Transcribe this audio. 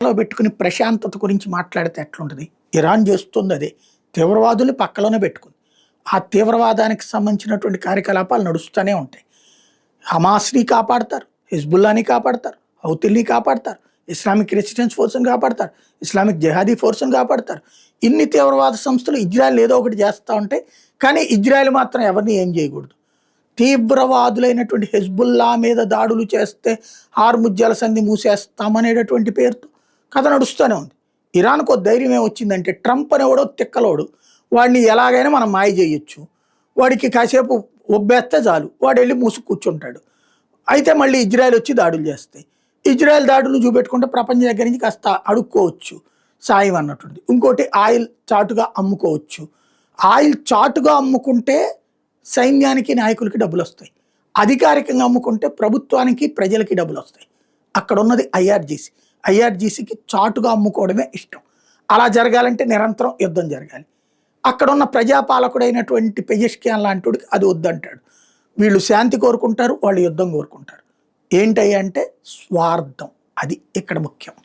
లో పెట్టుకుని ప్రశాంతత గురించి మాట్లాడితే ఎట్లుంటది? ఇరాన్ చేస్తుంది అదే. తీవ్రవాదుల్ని పక్కలోనే పెట్టుకుంది. ఆ తీవ్రవాదానికి సంబంధించినటువంటి కార్యకలాపాలు నడుస్తూనే ఉంటాయి. హమాస్‌ని కాపాడతారు, హిజ్బుల్లాని కాపాడతారు, హౌతీల్ని కాపాడతారు, ఇస్లామిక్ రెసిస్టెన్స్ ఫోర్స్‌ని కాపాడతారు, ఇస్లామిక్ జెహాదీ ఫోర్స్‌ని కాపాడతారు. ఇన్ని తీవ్రవాద సంస్థలు ఇజ్రాయెల్ ఏదో ఒకటి చేస్తా ఉంటాయి. కానీ ఇజ్రాయెల్ మాత్రం ఎవరిని ఏం చేయకూడదు. తీవ్రవాదులైనటువంటి హెజ్బుల్లా మీద దాడులు చేస్తే హార్ముజ్ జలసంధి మూసేస్తామనేటటువంటి పేరుతో కథ నడుస్తూనే ఉంది. ఇరాన్‌కో ధైర్యం ఏమొచ్చిందంటే ట్రంప్ అనేవాడో తిక్కలోడు. వాడిని ఎలాగైనా మనం మాయ చేయొచ్చు. వాడికి కాసేపు ఒబ్బేస్తే చాలు. వాడెళ్ళి మూసుకు కూర్చుంటాడు. అయితే మళ్ళీ ఇజ్రాయెల్ వచ్చి దాడులు చేస్తాయి. ఇజ్రాయెల్ దాడులు చూపెట్టుకుంటే ప్రపంచం దగ్గర నుంచి కాస్త అడుక్కోవచ్చు సాయం అన్నట్టుంది. ఇంకోటి ఆయిల్ చాటుగా అమ్ముకోవచ్చు. ఆయిల్ చాటుగా అమ్ముకుంటే సైన్యానికి నాయకులకి డబ్బులొస్తాయి. అధికారికంగా అమ్ముకుంటే ప్రభుత్వానికి ప్రజలకి డబ్బులొస్తాయి. అక్కడ ఉన్నది ఐఆర్‌జీసీ. ఐఆర్‌జీసీకి చాటుగా అమ్ముకోవడమే ఇష్టం. అలా జరగాలంటే నిరంతరం యుద్ధం జరగాలి. అక్కడున్న ప్రజాపాలకుడైనటువంటి పెజెష్కియాన్ లాంటోడికి అది వద్దంటాడు. వీళ్ళు శాంతి కోరుకుంటారు, వాళ్ళు యుద్ధం కోరుకుంటారు. ఏంటయ్యా అంటే స్వార్థం. అది ఇక్కడ ముఖ్యం.